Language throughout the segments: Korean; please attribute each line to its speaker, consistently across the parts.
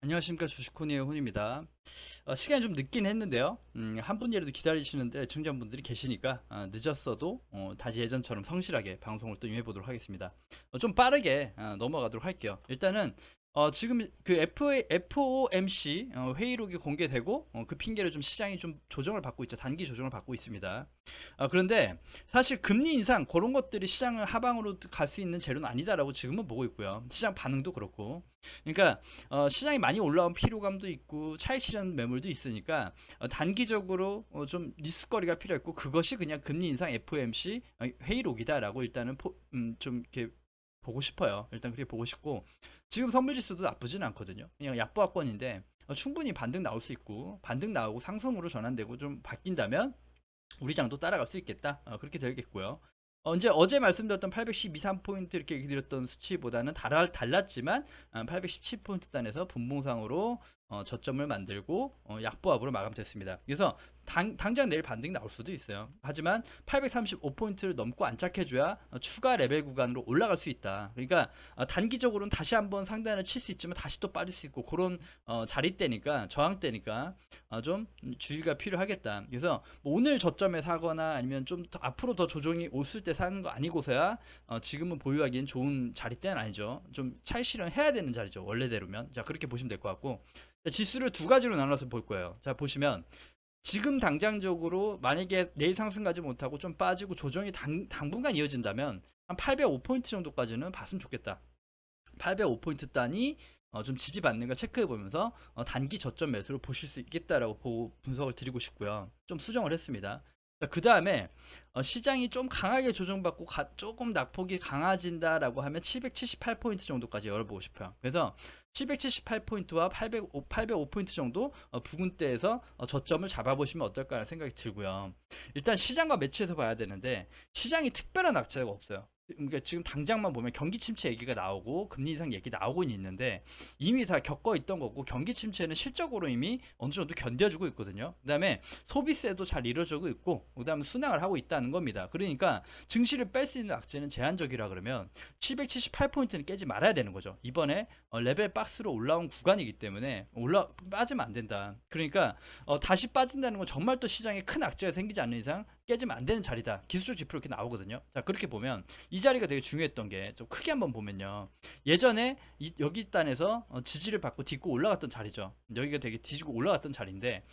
Speaker 1: 안녕하십니까. 주식코니의 혼입니다. 시간이 좀 늦긴 했는데요. 한 분이라도 기다리시는데 애청자분들이 계시니까 늦었어도 다시 예전처럼 성실하게 방송을 또 임해보도록 하겠습니다. 좀 빠르게 넘어가도록 할게요. 일단은 지금 그 FOMC 회의록이 공개되고 그 핑계로 좀 시장이 좀 조정을 받고 있죠. 단기 조정을 받고 있습니다. 그런데 사실 금리 인상 그런 것들이 시장을 하방으로 갈 수 있는 재료는 아니다라고 지금은 보고 있고요. 시장 반응도 그렇고. 그러니까 시장이 많이 올라온 피로감도 있고 차익 실현 매물도 있으니까 단기적으로 좀 뉴스거리가 필요했고 그것이 그냥 금리 인상 FOMC 회의록이다라고 일단은 좀 이렇게 보고 싶어요. 일단 그렇게 보고 싶고 지금 선물 지수도 나쁘진 않거든요. 그냥 약보합권인데 충분히 반등 나올 수 있고 반등 나오고 상승으로 전환되고 좀 바뀐다면 우리 장도 따라갈 수 있겠다. 그렇게 되겠고요. 이제 어제 말씀드렸던 812, 3포인트 이렇게 얘기 드렸던 수치보다는 달랐지만 817포인트 단에서 분봉상으로 저점을 만들고 약보합으로 마감됐습니다. 그래서 당장 내일 반등이 나올 수도 있어요. 하지만 835포인트를 넘고 안착해줘야 추가 레벨 구간으로 올라갈 수 있다. 그러니까 단기적으로는 다시 한번 상단을 칠 수 있지만 다시 또 빠질 수 있고 그런 자리대니까 저항대니까 좀 주의가 필요하겠다. 그래서 뭐 오늘 저점에 사거나 아니면 좀 더 앞으로 더 조정이 올을 때 사는 거 아니고서야 지금은 보유하기엔 좋은 자리대는 아니죠. 좀 차익 실현해야 되는 자리죠. 원래대로면. 자, 그렇게 보시면 될 것 같고 지수를 두 가지로 나눠서 볼 거예요. 자, 보시면 지금 당장적으로 만약에 내일 상승 가지 못하고 좀 빠지고 조정이 당분간 이어진다면 한 805포인트 정도까지는 봤으면 좋겠다. 805포인트 단이 좀 지지받는 걸 체크해 보면서 단기 저점 매수를 보실 수 있겠다라고 분석을 드리고 싶고요. 좀 수정을 했습니다. 그 다음에 시장이 좀 강하게 조정받고 조금 낙폭이 강해진다라고 하면 778포인트 정도까지 열어보고 싶어요. 그래서 778포인트와 805포인트 정도 부근대에서 저점을 잡아보시면 어떨까 하는 생각이 들고요. 일단 시장과 매치해서 봐야 되는데 시장이 특별한 악재가 없어요. 그러니까 지금 당장만 보면 경기 침체 얘기가 나오고 금리 인상 얘기 나오고는 있는데 이미 다 겪어 있던 거고 경기 침체는 실적으로 이미 어느 정도 견뎌주고 있거든요. 그다음에 소비세도 잘 이루어지고 있고 그다음에 순항을 하고 있다는 겁니다. 그러니까 증시를 뺄 수 있는 악재는 제한적이라 그러면 778포인트는 깨지 말아야 되는 거죠. 이번에 레벨 박스로 올라온 구간이기 때문에 빠지면 안 된다. 그러니까 다시 빠진다는 건 정말 또 시장에 큰 악재가 생기지 않는 이상 깨지면 안 되는 자리다. 기술적 지표로 이렇게 나오거든요. 자, 그렇게 보면 이 자리가 되게 중요했던 게 좀 크게 한번 보면요. 예전에 여기 단에서 지지를 받고 딛고 올라갔던 자리죠. 여기가 되게 뒤지고 올라갔던 자리인데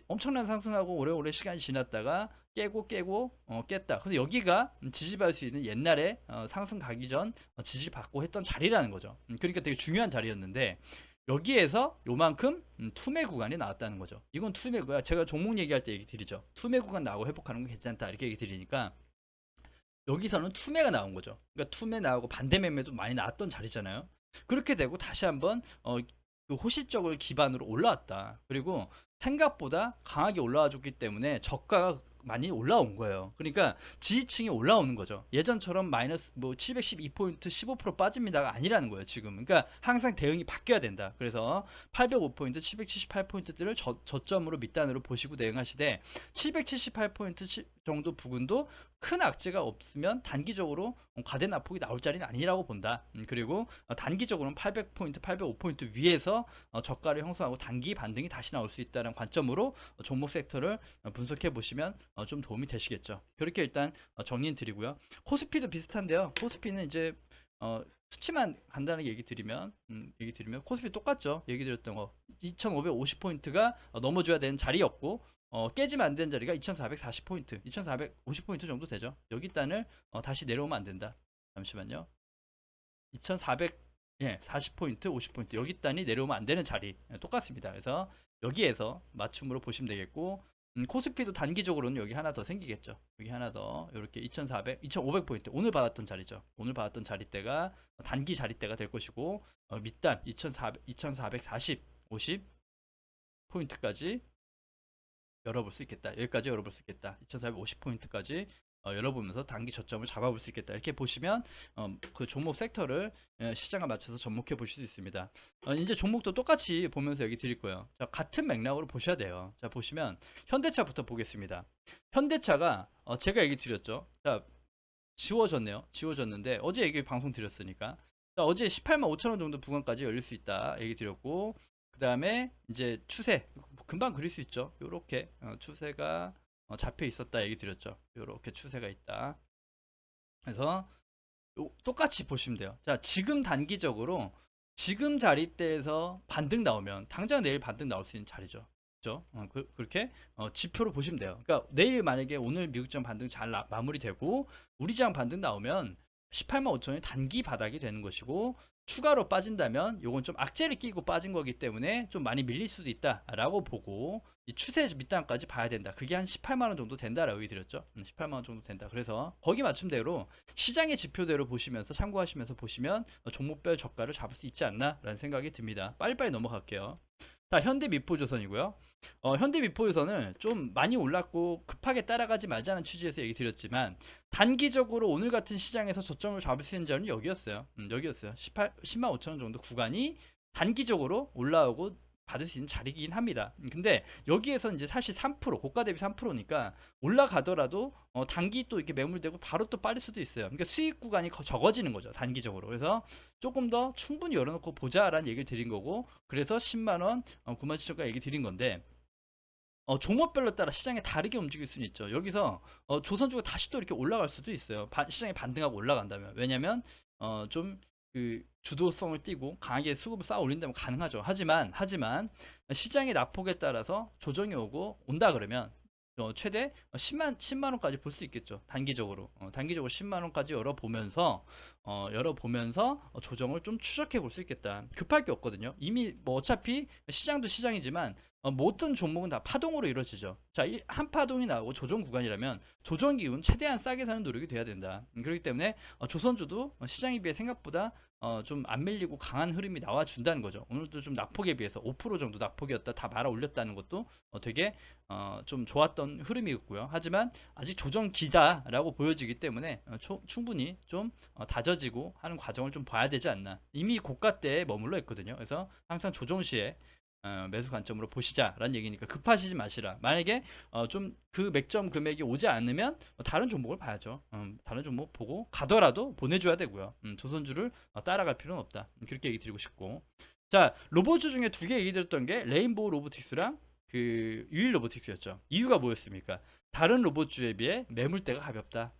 Speaker 1: 엄청난 상승하고 오래오래 시간이 지났다가 깨고 깼다. 그래서 여기가 지지받을 수 있는 옛날에 상승 가기 전 지지받고 했던 자리라는 거죠. 그러니까 되게 중요한 자리였는데 여기에서 요만큼 투매 구간이 나왔다는 거죠. 이건 투매 구간. 제가 종목 얘기할 때 얘기 드리죠. 투매 구간 나오고 회복하는 건 괜찮다. 이렇게 얘기 드리니까 여기서는 투매가 나온 거죠. 그러니까 투매 나오고 반대 매매도 많이 나왔던 자리잖아요. 그렇게 되고 다시 한번 그 호실적을 기반으로 올라왔다. 그리고 생각보다 강하게 올라와 줬기 때문에 저가가 많이 올라온 거예요. 그러니까 지지층이 올라오는 거죠. 예전처럼 마이너스 뭐 712포인트 15% 빠집니다가 아니라는 거예요, 지금. 그러니까 항상 대응이 바뀌어야 된다. 그래서 805포인트, 778포인트들을 저점으로 밑단으로 보시고 대응하시되 778포인트 정도 부근도 큰 악재가 없으면 단기적으로 과대 낙폭이 나올 자리는 아니라고 본다. 그리고 단기적으로는 800포인트, 805포인트 위에서 저가를 형성하고 단기 반등이 다시 나올 수 있다는 관점으로 종목 섹터를 분석해 보시면 좀 도움이 되시겠죠. 그렇게 일단 정리는 드리고요. 코스피도 비슷한데요. 코스피는 이제 수치만 간단하게 얘기 드리면 코스피 똑같죠. 얘기 드렸던 거 2550포인트가 넘어줘야 되는 자리였고 깨지면 안 되는 자리가 2440포인트, 2450포인트 정도 되죠. 여기 단을 다시 내려오면 안 된다. 잠시만요. 2400, 예, 40포인트, 50포인트. 여기 단이 내려오면 안 되는 자리. 똑같습니다. 그래서 여기에서 맞춤으로 보시면 되겠고, 코스피도 단기적으로는 여기 하나 더 생기겠죠. 여기 하나 더, 이렇게 2400, 2500포인트. 오늘 받았던 자리죠. 오늘 받았던 자리대가 단기 자리대가 될 것이고, 밑단 2440, 50포인트까지 열어볼 수 있겠다. 여기까지 열어볼 수 있겠다. 2450포인트까지 열어보면서 단기 저점을 잡아볼 수 있겠다. 이렇게 보시면 그 종목 섹터를 시장에 맞춰서 접목해 보실 수 있습니다. 이제 종목도 똑같이 보면서 얘기 드릴 거예요. 자, 같은 맥락으로 보셔야 돼요. 자, 보시면 현대차부터 보겠습니다. 현대차가 제가 얘기 드렸죠. 자, 지워졌네요. 지워졌는데 어제 얘기 방송 드렸으니까 자, 어제 18만 5천원 정도 부근까지 열릴 수 있다 얘기 드렸고 다음에 이제 추세 금방 그릴 수 있죠. 요렇게 추세가 잡혀 있었다 얘기 드렸죠. 요렇게 추세가 있다. 그래서 똑같이 보시면 돼요. 자, 지금 단기적으로 지금 자리대에서 반등 나오면 당장 내일 반등 나올 수 있는 자리죠. 그죠? 그렇게 지표로 보시면 돼요. 그러니까 내일 만약에 오늘 미국장 반등 잘 마무리되고 우리 장 반등 나오면 18만 5천원이 단기 바닥이 되는 것이고, 추가로 빠진다면 요건 좀 악재를 끼고 빠진 거기 때문에 좀 많이 밀릴 수도 있다라고 보고, 이 추세 밑단까지 봐야 된다. 그게 한 18만원 정도 된다라고 얘기드렸죠. 18만원 정도 된다. 그래서 거기 맞춤대로 시장의 지표대로 보시면서 참고하시면서 보시면 종목별 저가를 잡을 수 있지 않나 라는 생각이 듭니다. 빨리빨리 넘어갈게요. 자, 현대미포조선이고요. 현대미포조선을 좀 많이 올랐고 급하게 따라가지 말자는 취지에서 얘기 드렸지만, 단기적으로 오늘 같은 시장에서 저점을 잡을 수 있는 자리는 여기였어요. 여기였어요. 10만 5천 원 정도 구간이 단기적으로 올라오고 받을 수 있는 자리이긴 합니다. 근데 여기에서 이제 사실 3% 고가 대비 3%니까 올라가더라도 단기 또 이렇게 매물되고 바로 또 빠질 수도 있어요. 그러니까 수익 구간이 적어지는 거죠, 단기적으로. 그래서 조금 더 충분히 열어놓고 보자라는 얘기를 드린 거고, 그래서 10만원 9만 7천까지 얘기 드린 건데, 종목별로 따라 시장에 다르게 움직일 수는 있죠. 여기서 조선주가 다시 또 이렇게 올라갈 수도 있어요. 시장이 반등하고 올라간다면. 왜냐면 좀 그 주도성을 띠고 강하게 수급을 쌓아 올린다면 가능하죠. 하지만 시장의 낙폭에 따라서 조정이 오고 온다 그러면 최대 10만 원까지 볼 수 있겠죠. 단기적으로. 단기적으로 10만 원까지 열어보면서 조정을 좀 추적해 볼 수 있겠다. 급할 게 없거든요. 이미 뭐 어차피 시장도 시장이지만 모든 종목은 다 파동으로 이루어지죠. 자, 한 파동이 나오고 조정 구간이라면 조정 기운 최대한 싸게 사는 노력이 돼야 된다. 그렇기 때문에 조선주도 시장에 비해 생각보다 좀 안 밀리고 강한 흐름이 나와준다는 거죠. 오늘도 좀 낙폭에 비해서 5% 정도 낙폭이었다 다 말아 올렸다는 것도 되게 좀 좋았던 흐름이었고요. 하지만 아직 조정 기다라고 보여지기 때문에 충분히 좀 다져지고 하는 과정을 좀 봐야 되지 않나. 이미 고가 때에 머물러 있거든요. 그래서 항상 조정 시에 매수 관점으로 보시자라는 얘기니까 급하시지 마시라. 만약에 좀 그 맥점 금액이 오지 않으면 다른 종목을 봐야죠. 다른 종목 보고 가더라도 보내줘야 되고요. 조선주를 따라갈 필요는 없다. 그렇게 얘기 드리고 싶고, 자, 로봇주 중에 두 개 얘기 드렸던 게 레인보우 로보틱스랑 그 유일 로보틱스였죠. 이유가 뭐였습니까? 다른 로봇주에 비해 매물대가 가볍다.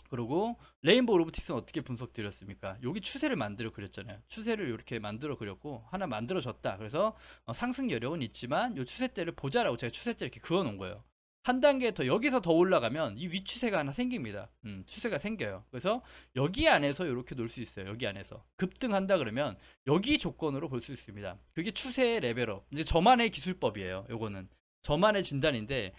Speaker 1: 그리고 레인보우 로보틱스는 어떻게 분석 드렸습니까? 여기 추세를 만들어 그렸잖아요. 추세를 이렇게 만들어 그렸고 하나 만들어졌다. 그래서 상승 여력은 있지만 이 추세대를 보자라고 제가 추세대 이렇게 그어 놓은 거예요. 한 단계 더 여기서 더 올라가면 이 위추세가 하나 생깁니다. 추세가 생겨요. 그래서 여기 안에서 이렇게 놓을 수 있어요. 여기 안에서 급등한다 그러면 여기 조건으로 볼 수 있습니다. 그게 추세의 레벨업. 이제 저만의 기술법이에요. 요거는 저만의 진단인데,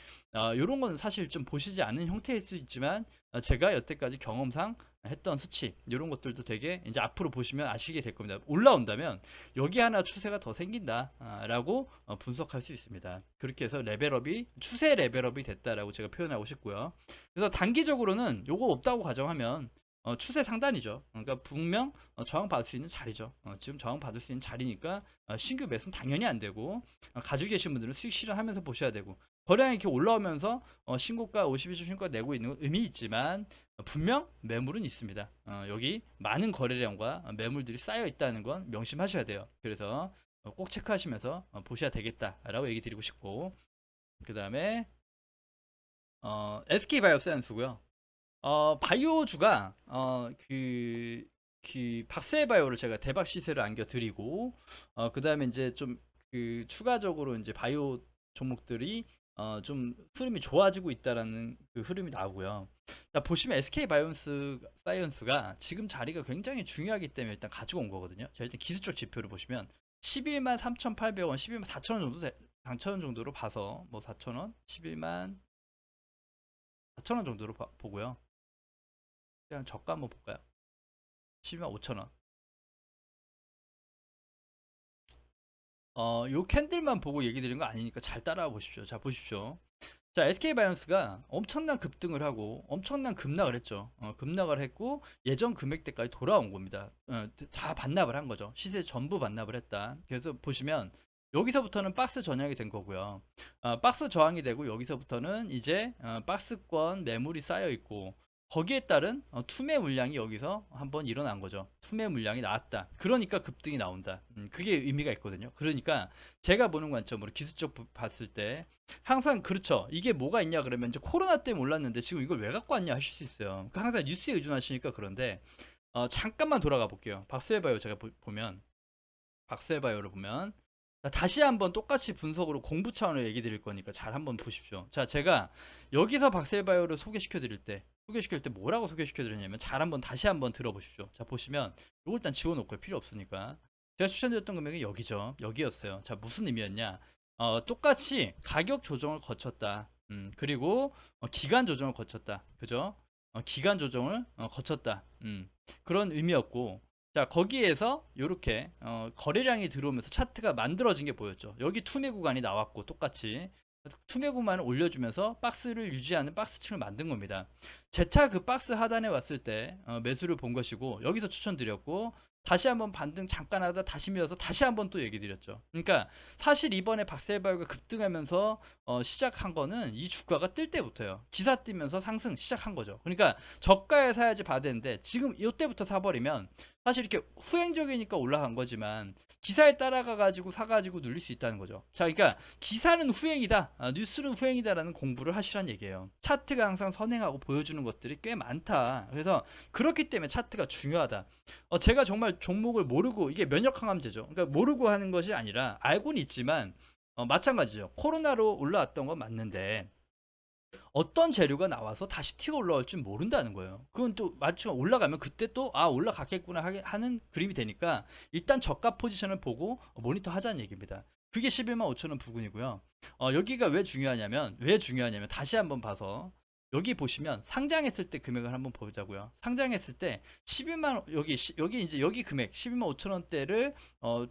Speaker 1: 이런 건 사실 좀 보시지 않은 형태일 수 있지만 제가 여태까지 경험상 했던 수치 이런 것들도 되게 이제 앞으로 보시면 아시게 될 겁니다. 올라온다면 여기 하나 추세가 더 생긴다 라고 분석할 수 있습니다. 그렇게 해서 레벨업이 추세 레벨업이 됐다라고 제가 표현하고 싶고요. 그래서 단기적으로는 요거 없다고 가정하면 추세 상단이죠. 그러니까 분명 저항 받을 수 있는 자리죠. 지금 저항 받을 수 있는 자리니까 신규 매수는 당연히 안 되고, 가지고 계신 분들은 수익 실현하면서 보셔야 되고, 거래량이 이렇게 올라오면서 신고가 52주 신고가 내고 있는 건 의미 있지만 분명 매물은 있습니다. 여기 많은 거래량과 매물들이 쌓여 있다는 건 명심하셔야 돼요. 그래서 꼭 체크하시면서 보셔야 되겠다라고 얘기 드리고 싶고, 그 다음에 SK바이오사이언스고요. 바이오주가 박세바이오를 제가 대박 시세를 안겨드리고, 그 다음에 이제 좀 그 추가적으로 이제 바이오 종목들이 좀 흐름이 좋아지고 있다라는 그 흐름이 나오고요. 자, 보시면 SK 바이오사이언스가 지금 자리가 굉장히 중요하기 때문에 일단 가지고 온 거거든요. 자, 일단 기술적 지표를 보시면 11만 3,800원, 11만 4천원 정도 4천원 정도로 봐서 뭐 4천원, 11만 4천원 정도로 보고요. 그냥 저가 한번 볼까요? 12만 5천원. 요 캔들만 보고 얘기 드린 거 아니니까 잘 따라와 보십시오. 자, 보십시오. 자, SK바이오스가 엄청난 급등을 하고 엄청난 급락을 했죠. 급락을 했고 예전 금액대까지 돌아온 겁니다. 다 반납을 한 거죠. 시세 전부 반납을 했다. 그래서 보시면 여기서부터는 박스 전향이 된 거고요. 박스 저항이 되고 여기서부터는 이제 박스권 매물이 쌓여 있고 거기에 따른 투매 물량이 여기서 한번 일어난 거죠. 투매 물량이 나왔다. 그러니까 급등이 나온다. 그게 의미가 있거든요. 그러니까 제가 보는 관점으로 기술적 봤을 때 항상 그렇죠. 이게 뭐가 있냐 그러면 이제 코로나 때문에 올랐는데 지금 이걸 왜 갖고 왔냐 하실 수 있어요. 그러니까 항상 뉴스에 의존하시니까 그런데 잠깐만 돌아가 볼게요. 박스헬바이오 제가 보면 박스헬바이오를 보면 자, 다시 한번 똑같이 분석으로 공부 차원으로 얘기 드릴 거니까 잘 한번 보십시오. 자, 제가 여기서 박스헬바이오를 소개시킬 때 뭐라고 소개시켜 드렸냐면 잘 한번 다시 한번 들어보십시오. 자, 보시면 이거 일단 지워놓고요. 필요 없으니까. 제가 추천드렸던 금액이 여기죠. 여기였어요. 자, 무슨 의미였냐? 똑같이 가격 조정을 거쳤다. 그리고 기간 조정을 거쳤다. 그죠? 기간 조정을 거쳤다. 그런 의미였고 자 거기에서 이렇게 거래량이 들어오면서 차트가 만들어진 게 보였죠. 여기 투매 구간이 나왔고 똑같이 투매 구간을 올려주면서 박스를 유지하는 박스층을 만든 겁니다. 재차 그 박스 하단에 왔을 때 매수를 본 것이고 여기서 추천드렸고 다시 한번 반등 잠깐 하다 다시 밀어서 다시 한번 또 얘기 드렸죠. 그러니까 사실 이번에 박스헬바이오가 급등하면서 시작한 거는 이 주가가 뜰 때부터요. 기사 뜨면서 상승 시작한 거죠. 그러니까 저가에 사야지 봐야 되는데 지금 이때부터 사버리면 사실 이렇게 후행적이니까 올라간 거지만 기사에 따라가 가지고 사가지고 눌릴 수 있다는 거죠. 자, 그러니까 기사는 후행이다, 뉴스는 후행이다라는 공부를 하시란 얘기예요. 차트가 항상 선행하고 보여주는 것들이 꽤 많다. 그래서 그렇기 때문에 차트가 중요하다. 제가 정말 종목을 모르고 이게 면역 항암제죠. 그러니까 모르고 하는 것이 아니라 알고는 있지만 마찬가지죠. 코로나로 올라왔던 건 맞는데 어떤 재료가 나와서 다시 튀어 올라올 줄 모른다는 거예요. 그건 또 마침 올라가면 그때 또 올라갔겠구나 하는 그림이 되니까 일단 저가 포지션을 보고 모니터 하자는 얘기입니다. 그게 11만 5천 원 부근이고요. 여기가 왜 중요하냐면 다시 한번 봐서 여기 보시면 상장했을 때 금액을 한번 보자고요. 상장했을 때 11만 여기 이제 여기 금액 11만 5천 원대를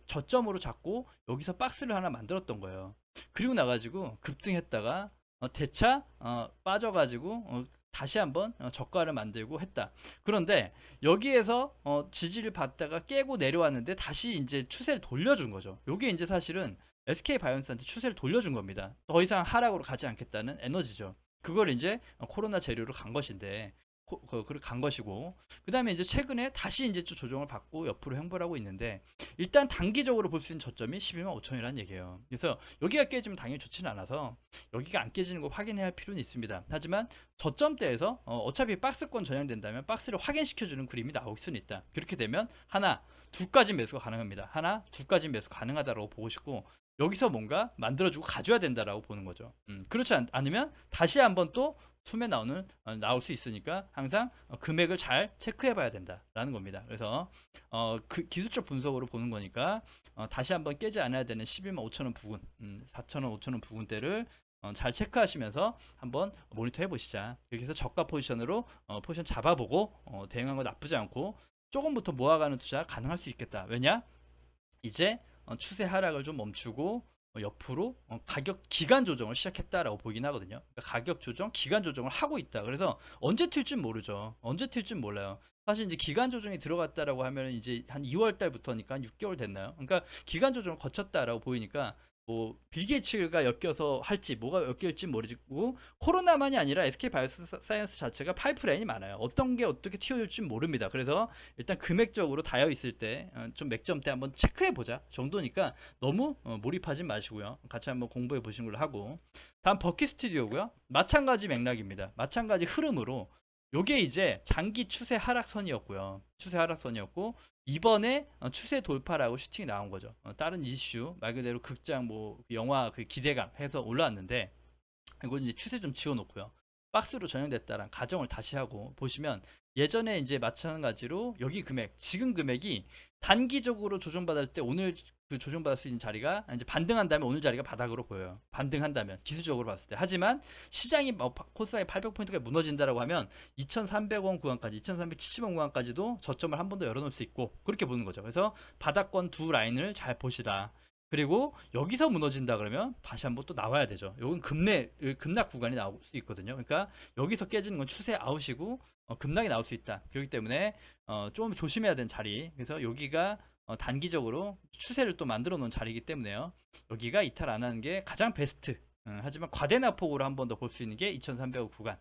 Speaker 1: 저점으로 잡고 여기서 박스를 하나 만들었던 거예요. 그리고 나가지고 급등했다가 대차 빠져가지고 다시 한번 저가를 만들고 했다. 그런데 여기에서 지지를 받다가 깨고 내려왔는데 다시 이제 추세를 돌려준 거죠. 이게 이제 사실은 SK바이오니스한테 추세를 돌려준 겁니다. 더 이상 하락으로 가지 않겠다는 에너지죠. 그걸 이제 코로나 재료로 간 것인데 간 것이고 그 다음에 이제 최근에 다시 이제 좀 조정을 받고 옆으로 횡보를 하고 있는데 일단 단기적으로 볼 수 있는 저점이 11만 5천이라는 얘기예요. 그래서 여기가 깨지면 당연히 좋지는 않아서 여기가 안 깨지는 거 확인해야 할 필요는 있습니다. 하지만 저점대에서 어차피 박스권 전형된다면 박스를 확인시켜주는 그림이 나올 수는 있다. 그렇게 되면 하나, 둘까지 매수가 가능합니다. 하나, 둘까지 매수 가능하다고 보고 싶고 여기서 뭔가 만들어주고 가져야 된다라고 보는 거죠. 그렇지 않으면 다시 한번 또 툼에 나올 수 있으니까 항상 금액을 잘 체크해 봐야 된다라는 겁니다. 그래서 그 기술적 분석으로 보는 거니까 다시 한번 깨지 않아야 되는 11만 5천 원 부근, 4천 원, 5천 원 부근대를 잘 체크하시면서 한번 모니터 해보시자. 이렇게 해서 저가 포지션으로 포지션 잡아보고 대응한 거 나쁘지 않고 조금부터 모아가는 투자 가능할 수 있겠다. 왜냐? 이제 추세 하락을 좀 멈추고 옆으로 가격 기간 조정을 시작했다라고 보긴 하거든요. 그러니까 가격 조정, 기간 조정을 하고 있다. 그래서 언제 튈지 모르죠. 언제 튈지 몰라요. 사실 이제 기간 조정이 들어갔다라고 하면 이제 한 2월 달부터니까 한 6개월 됐나요? 그러니까 기간 조정을 거쳤다라고 보이니까 뭐 빌게이츠가 엮여서 할지 뭐가 엮일지 모르겠고 코로나만이 아니라 SK바이오사이언스 자체가 파이프라인이 많아요. 어떤 게 어떻게 튀어올지 모릅니다. 그래서 일단 금액적으로 닿여 있을 때 좀 맥점대 한번 체크해 보자 정도니까 너무 몰입하지 마시고요. 같이 한번 공부해 보신 걸로 하고 다음 버킷 스튜디오고요. 마찬가지 맥락입니다. 마찬가지 흐름으로 요게 이제 장기 추세 하락선이었고요. 추세 하락선이었고 이번에 추세 돌파라고 슈팅이 나온 거죠. 다른 이슈 말 그대로 극장 뭐 영화 그 기대감 해서 올라왔는데 이건 이제 추세 좀 지워놓고요. 박스로 전형됐다란 가정을 다시 하고 보시면 예전에 이제 마찬가지로 여기 금액 지금 금액이 단기적으로 조정받을 때 오늘 그 조정받을 수 있는 자리가 이제 반등한다면 오늘 자리가 바닥으로 보여요. 반등한다면 기술적으로 봤을 때. 하지만 시장이 코스닥이 800포인트가 무너진다라고 하면 2,300원 구간까지 2,370원 구간까지도 저점을 한 번 더 열어놓을 수 있고 그렇게 보는 거죠. 그래서 바닥권 두 라인을 잘 보시라. 그리고 여기서 무너진다 그러면 다시 한번 또 나와야 되죠. 이건 급락 구간이 나올 수 있거든요. 그러니까 여기서 깨지는 건 추세 아웃이고 급락이 나올 수 있다. 그렇기 때문에 좀 조심해야 되는 자리. 그래서 여기가 단기적으로 추세를 또 만들어 놓은 자리이기 때문에요. 여기가 이탈 안 하는 게 가장 베스트. 하지만 과대나폭으로 한 번 더 볼 수 있는 게 2300원 구간.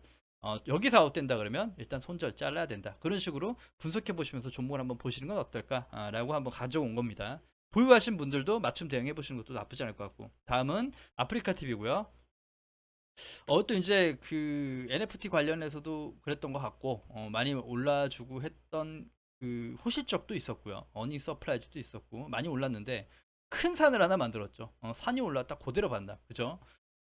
Speaker 1: 여기서 아웃된다 그러면 일단 손절 잘라야 된다. 그런 식으로 분석해 보시면서 종목을 한번 보시는 건 어떨까? 라고 한번 가져온 겁니다. 보유하신 분들도 맞춤 대응해 보시는 것도 나쁘지 않을 것 같고. 다음은 아프리카 TV고요. 또 이제 그 NFT 관련해서도 그랬던 것 같고, 많이 올라주고 했던 그 호실적도 있었고요. 어닝 서프라이즈도 있었고, 많이 올랐는데 큰 산을 하나 만들었죠. 산이 올랐다 그대로 반납. 그죠?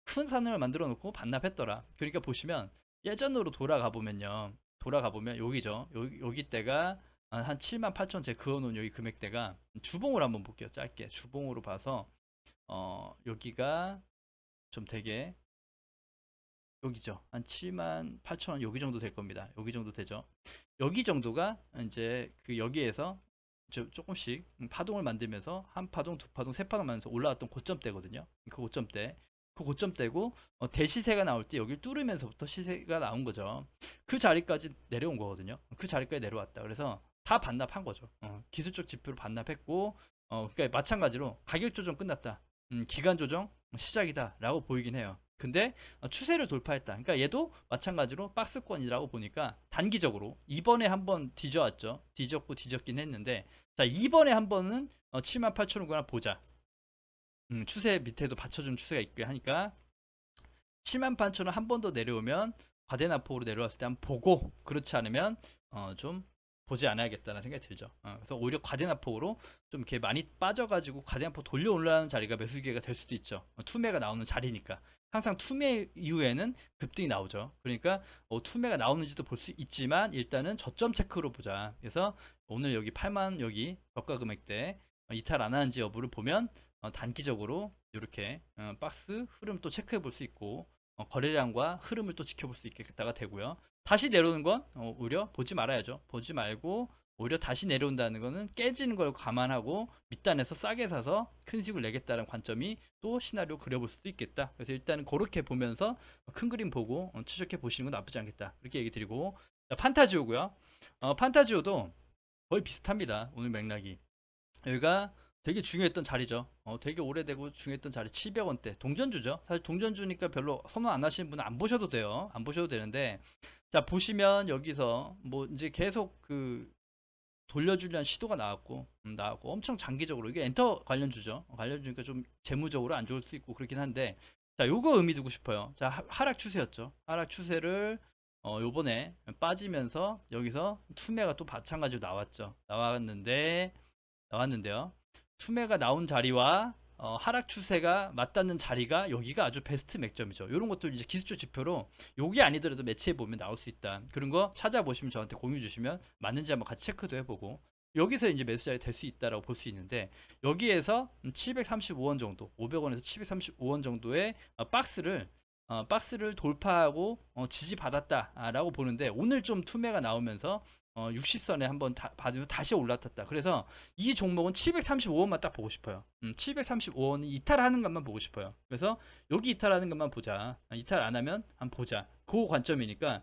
Speaker 1: 큰 산을 만들어 놓고 반납했더라. 그러니까 보시면 예전으로 돌아가 보면요. 돌아가 보면 여기죠. 여기 때가 한 7만 8천 제 그어놓은 여기 금액대가 주봉으로 한번 볼게요. 짧게 주봉으로 봐서 여기가 좀 되게 여기죠. 한 7만 8천 원 여기 정도 될 겁니다. 여기 정도 되죠. 여기 정도가 이제 그 여기에서 조금씩 파동을 만들면서 한 파동, 두 파동, 세 파동 만들면서 올라왔던 고점대거든요. 그 고점대. 그 고점대고 대시세가 나올 때 여기를 뚫으면서부터 시세가 나온 거죠. 그 자리까지 내려온 거거든요. 그 자리까지 내려왔다. 그래서 다 반납한 거죠. 기술적 지표로 반납했고 그러니까 마찬가지로 가격 조정 끝났다. 기간 조정 시작이다라고 보이긴 해요. 근데 추세를 돌파했다. 그러니까 얘도 마찬가지로 박스권이라고 보니까 단기적으로 이번에 한번 뒤져왔죠. 뒤졌고 뒤졌긴 했는데 자 이번에 한 번은 78,000원구나 보자. 추세 밑에도 받쳐준 추세가 있게 하니까 78,000원 한 번 더 내려오면 과대납폭으로 내려왔을 때 한번 보고 그렇지 않으면 좀 보지 않아야겠다는 생각이 들죠. 그래서 오히려 과대납폭으로 좀 이렇게 많이 빠져가지고 과대납폭 돌려 올라가는 자리가 매수 기회가 될 수도 있죠. 투매가 나오는 자리니까 항상 투매 이후에는 급등이 나오죠. 그러니까 투매가 나오는지도 볼 수 있지만 일단은 저점 체크로 보자. 그래서 오늘 여기 8만 여기 저가 금액대 이탈 안 하는지 여부를 보면 단기적으로 이렇게 박스 흐름 또 체크해 볼 수 있고 거래량과 흐름을 또 지켜볼 수 있겠다가 되고요. 다시 내려오는 건 오히려 보지 말아야죠. 보지 말고 오히려 다시 내려온다는 거는 깨지는 걸 감안하고 밑단에서 싸게 사서 큰 수익을 내겠다는 관점이 또 시나리오 그려볼 수도 있겠다. 그래서 일단은 그렇게 보면서 큰 그림 보고 추적해 보시는 건 나쁘지 않겠다. 이렇게 얘기 드리고 판타지오고요. 판타지오도 거의 비슷합니다. 오늘 맥락이 여기가 되게 중요했던 자리죠. 되게 오래되고 중요했던 자리 700원대 동전주죠. 사실 동전주니까 별로 선호 안 하시는 분은 안 보셔도 돼요. 안 보셔도 되는데 자 보시면 여기서 뭐 이제 계속 그 돌려주려는 시도가 나왔고 엄청 장기적으로 이게 엔터 관련주죠. 관련주니까 좀 재무적으로 안 좋을 수 있고 그렇긴 한데 자 요거 의미 두고 싶어요. 자 하락 추세였죠. 하락 추세를 요번에 빠지면서 여기서 투매가 또 마찬가지로 나왔는데요. 투매가 나온 자리와 하락 추세가 맞닿는 자리가 여기가 아주 베스트 맥점이죠. 이런 것들 이제 기술적 지표로 여기 아니더라도 매치해 보면 나올 수 있다. 그런 거 찾아보시면 저한테 공유 주시면 맞는지 한번 같이 체크도 해보고 여기서 이제 매수 자리 될 수 있다라고 볼 수 있는데 여기에서 735원 정도, 500원에서 735원 정도의 박스를 돌파하고 지지받았다라고 보는데 오늘 좀 투매가 나오면서 60선에 한번 받으면 다시 올라탔다. 그래서 이 종목은 735원만 딱 보고 싶어요. 735원이 이탈하는 것만 보고 싶어요. 그래서 여기 이탈하는 것만 보자. 이탈 안 하면 한번 보자. 그 관점이니까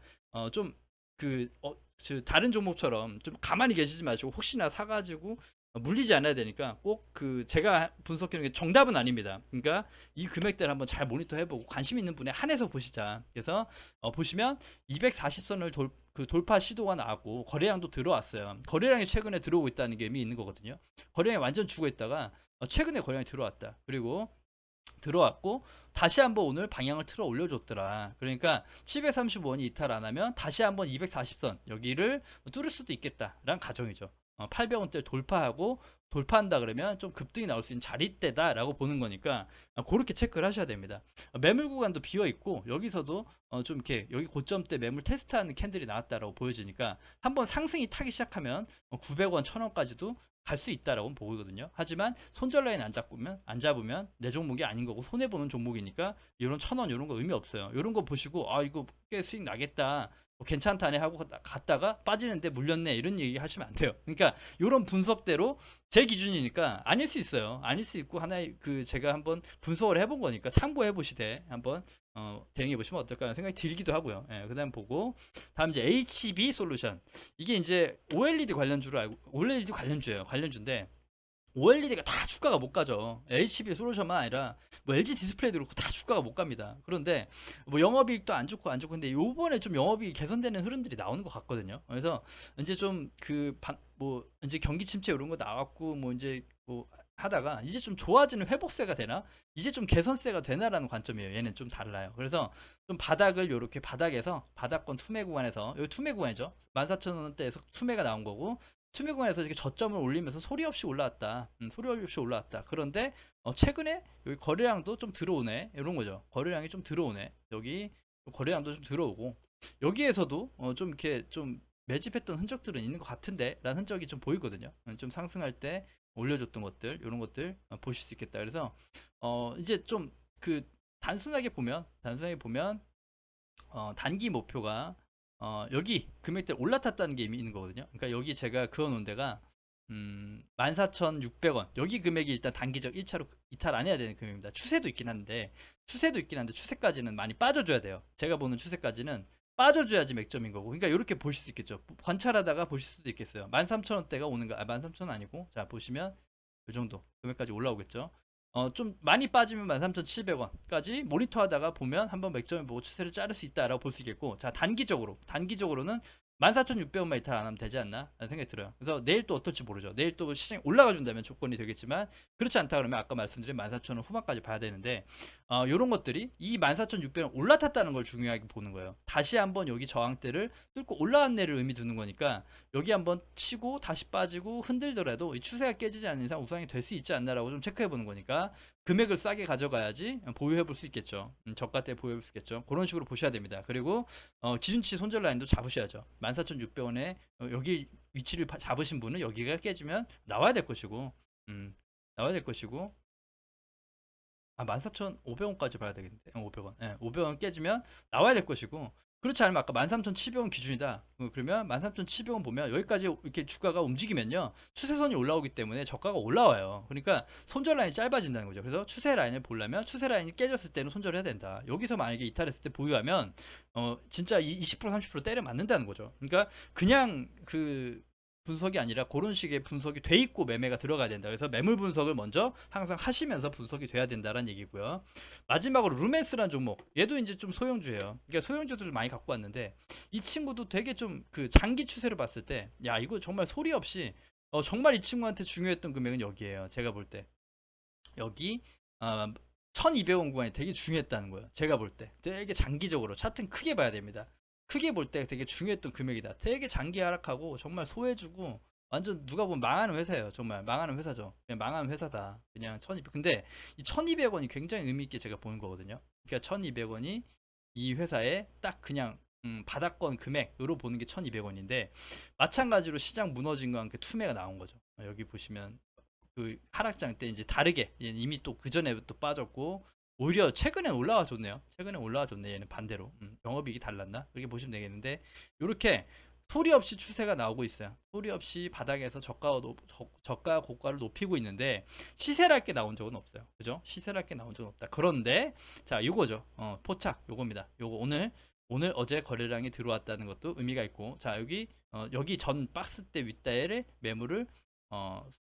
Speaker 1: 다른 종목처럼 좀 가만히 계시지 마시고 혹시나 사가지고 물리지 않아야 되니까 꼭 그 제가 분석하는 게 정답은 아닙니다. 그러니까 이 금액대를 한번 잘 모니터 해보고 관심 있는 분에 한해서 보시자. 그래서 보시면 240선을 돌파 시도가 나왔고 거래량도 들어왔어요. 거래량이 최근에 들어오고 있다는 게 의미 있는 거거든요. 거래량이 완전 죽어 있다가 최근에 거래량이 들어왔다. 그리고 들어왔고 다시 한번 오늘 방향을 틀어 올려줬더라. 그러니까 735원이 이탈 안 하면 다시 한번 240선 여기를 뚫을 수도 있겠다라는 가정이죠. 800원대 돌파하고 돌파한다 그러면 좀 급등이 나올 수 있는 자리대다라고 보는 거니까 그렇게 체크를 하셔야 됩니다. 매물 구간도 비어 있고 여기서도 좀 이렇게 여기 고점대 매물 테스트하는 캔들이 나왔다라고 보여지니까 한번 상승이 타기 시작하면 900원, 1000원까지도 갈 수 있다라고 보이거든요. 하지만 손절 라인 안 잡으면 내 종목이 아닌 거고 손해 보는 종목이니까 이런 1000원 이런 거 의미 없어요. 이런 거 보시고 이거 꽤 수익 나겠다. 괜찮다네 하고 갔다가 빠지는데 물렸네 이런 얘기 하시면 안 돼요. 그러니까 이런 분석대로 제 기준이니까 아닐 수 있어요. 아닐 수 있고 하나의 제가 한번 분석을 해본 거니까 참고해 보시되 한번 대응해 보시면 어떨까 하는 생각이 들기도 하고요. 그다음 보고 다음 이제 HB 솔루션 이게 이제 OLED 관련주로 알고 OLED 관련주예요. 관련주인데 OLED가 다 주가가 못 가죠. HB 솔루션만 아니라 뭐 LG 디스플레이도 그렇고 다 주가가 못 갑니다. 그런데 뭐 영업이익도 안 좋고 안 좋고 근데 요번에 좀 영업이익 개선되는 흐름들이 나오는 것 같거든요. 그래서 이제 좀 뭐 이제 경기 침체 이런 거 나왔고 뭐 이제 뭐 하다가 이제 좀 좋아지는 회복세가 되나? 이제 좀 개선세가 되나라는 관점이에요. 얘는 좀 달라요. 그래서 좀 바닥을 요렇게 바닥에서 바닥권 투매 구간에서 여기 투매 구간이죠. 14,000원대에서 투매가 나온 거고 투매 구간에서 이렇게 저점을 올리면서 소리 없이 올라왔다. 소리 없이 올라왔다. 그런데 최근에 여기 거래량도 좀 들어오네. 이런 거죠. 거래량이 좀 들어오네. 여기 거래량도 좀 들어오고 여기에서도 좀 이렇게 좀 매집했던 흔적들은 있는 것 같은데 라는 흔적이 좀 보이거든요. 좀 상승할 때 올려줬던 것들 이런 것들 보실 수 있겠다. 그래서 이제 좀 그 단순하게 보면 단기 목표가 여기 금액대 올라탔다는 게 이미 있는 거거든요. 그러니까 여기 제가 그어놓은 데가 14,600원 여기 금액이 일단 단기적 1차로 이탈 안 해야 되는 금액입니다. 추세도 있긴 한데 추세까지는 많이 빠져줘야 돼요. 제가 보는 추세까지는 빠져줘야지 맥점인 거고 그러니까 이렇게 보실 수 있겠죠. 관찰하다가 보실 수도 있겠어요. 13,000원대가 오는 거 13,000원 아니고 자 보시면 이 정도 금액까지 올라오겠죠. 좀 많이 빠지면 13,700원까지 모니터하다가 보면 한번 맥점을 보고 추세를 자를 수 있다라고 볼 수 있겠고 자 단기적으로는 14,600원만 이탈 안 하면 되지 않나 라는 생각이 들어요. 그래서 내일 또 어떨지 모르죠. 내일 또 시장이 올라가 준다면 조건이 되겠지만 그렇지 않다 그러면 아까 말씀드린 14,000원 후반까지 봐야 되는데 요런 것들이 이 14,600원 올라탔다는 걸 중요하게 보는 거예요. 다시 한번 여기 저항대를 뚫고 올라왔네를 의미 두는 거니까 여기 한번 치고 다시 빠지고 흔들더라도 이 추세가 깨지지 않는 이상 우상이 될 수 있지 않나라고 좀 체크해 보는 거니까 금액을 싸게 가져가야지 보유해 볼 수 있겠죠. 저가 때 보유해 볼 수 있겠죠. 그런 식으로 보셔야 됩니다. 그리고 기준치 손절 라인도 잡으셔야죠. 14,600원에 여기 위치를 잡으신 분은 여기가 깨지면 나와야 될 것이고 나와야 될 것이고 14,500원까지 봐야 되겠는데 500원 500원 깨지면 나와야 될 것이고 그렇지 않으면 아까 13,700원 기준이다. 그러면 13,700원 보면 여기까지 이렇게 주가가 움직이면요. 추세선이 올라오기 때문에 저가가 올라와요. 그러니까 손절 라인이 짧아진다는 거죠. 그래서 추세 라인을 보려면 추세 라인이 깨졌을 때는 손절해야 된다. 여기서 만약에 이탈했을 때 보유하면 진짜 20% 30% 때려 맞는다는 거죠. 그러니까 그냥 그 분석이 아니라 그런 식의 분석이 돼 있고 매매가 들어가야 된다. 그래서 매물 분석을 먼저 항상 하시면서 분석이 돼야 된다라는 얘기고요. 마지막으로 루멘스라는 종목. 얘도 이제 좀 소형주예요. 그러니까 소형주들을 많이 갖고 왔는데 이 친구도 되게 좀 그 장기 추세를 봤을 때 야, 이거 정말 소리 없이 정말 이 친구한테 중요했던 금액은 여기에요. 제가 볼 때. 여기 1200원 구간이 되게 중요했다는 거예요. 제가 볼 때. 되게 장기적으로 차트는 크게 봐야 됩니다. 크게 볼 때 되게 중요했던 금액이다. 되게 장기 하락하고 정말 소해주고 완전 누가 보면 망하는 회사예요. 정말 망하는 회사죠. 그냥 망하는 회사다. 그냥 1200. 근데 이 1200원이 굉장히 의미 있게 제가 보는 거거든요. 그러니까 1200원이 이 회사의 딱 그냥 바닥권 금액으로 보는 게 1200원인데 마찬가지로 시장 무너진 거와 함께 투매가 나온 거죠. 여기 보시면 그 하락장 때 이제 다르게 이미 또 그 전에 또 빠졌고 오히려 최근에 올라와 줬네요. 최근에 올라와 줬네. 얘는 반대로 영업이익이 달랐나? 그렇게 보시면 되겠는데 이렇게 소리 없이 추세가 나오고 있어요. 소리 없이 바닥에서 저가 고가를 높이고 있는데 시세랄 게 나온 적은 없어요. 그죠? 시세랄 게 나온 적은 없다. 그런데 자 이거죠. 포착 요겁니다. 요거 오늘 어제 거래량이 들어왔다는 것도 의미가 있고 자 여기 전 박스 때 윗다일의 매물을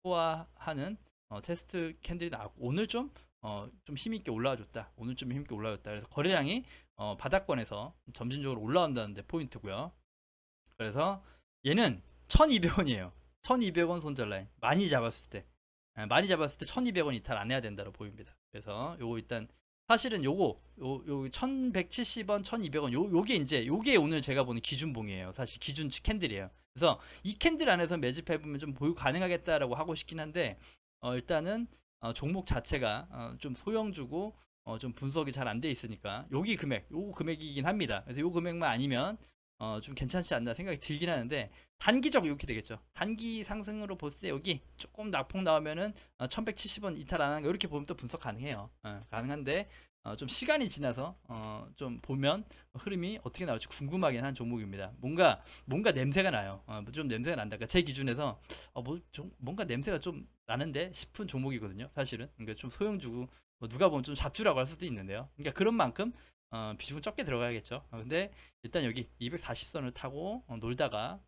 Speaker 1: 소화하는 테스트 캔들이 나왔고 오늘 좀 힘있게 올라와줬다. 오늘 좀 힘있게 올라와줬다. 그래서 거래량이 바닥권에서 점진적으로 올라온다는데 포인트고요. 그래서 얘는 1200원이에요. 1200원 손절 라인. 많이 잡았을 때 1200원 이탈 안 해야 된다고 보입니다. 그래서 요거 일단 사실은 요거 1170원, 1200원 요게 오늘 제가 보는 기준봉이에요. 사실 기준치 캔들이에요. 그래서 이 캔들 안에서 매집해보면 좀 보유 가능하겠다라고 하고 싶긴 한데 일단은 종목 자체가 좀 소형주고 좀 분석이 잘 안 돼 있으니까 요 금액이긴 합니다. 그래서 요 금액만 아니면 좀 괜찮지 않나 생각이 들긴 하는데 단기적으로 이렇게 되겠죠. 단기 상승으로 볼 때 여기 조금 낙폭 나오면은 1170원 이탈 안 하는 거 이렇게 보면 또 분석 가능해요. 가능한데 좀 시간이 지나서 좀 보면 흐름이 어떻게 나올지 궁금하긴 한 종목입니다. 뭔가 냄새가 나요. 좀 냄새가 난다. 그러니까 제 기준에서 뭔가 냄새가 좀 나는데 싶은 종목이거든요. 사실은 그러니까 좀 소형주고 누가 보면 좀 잡주라고 할 수도 있는데요. 그러니까 그런 만큼 비중은 적게 들어가야겠죠. 근데 일단 여기 240선을 타고 놀다가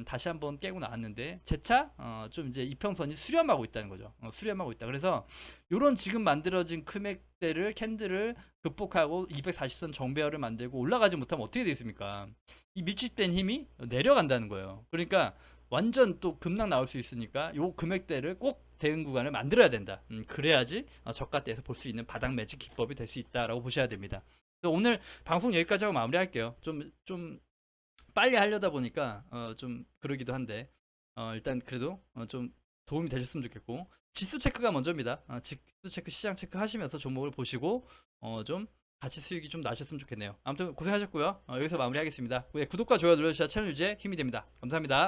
Speaker 1: 다시 한번 깨고 나왔는데 재차 좀 이제 이평선이 수렴하고 있다는 거죠. 수렴하고 있다. 그래서 요런 지금 만들어진 금액대를 캔들을 극복하고 240선 정배열을 만들고 올라가지 못하면 어떻게 되겠습니까? 이 밀집된 힘이 내려간다는 거예요. 그러니까 완전 또 급락 나올 수 있으니까 요 금액대를 꼭 대응 구간을 만들어야 된다. 그래야지 저가대에서 볼 수 있는 바닥 매직 기법이 될 수 있다라고 보셔야 됩니다. 그래서 오늘 방송 여기까지 하고 마무리할게요. 좀 빨리 하려다 보니까 좀 그러기도 한데 일단 그래도 좀 도움이 되셨으면 좋겠고, 지수 체크가 먼저입니다. 지수 체크, 시장 체크 하시면서 종목을 보시고 좀 같이 수익이 좀 나셨으면 좋겠네요. 아무튼 고생하셨고요. 여기서 마무리하겠습니다. 구독과 좋아요 눌러주셔야 채널 유지에 힘이 됩니다. 감사합니다.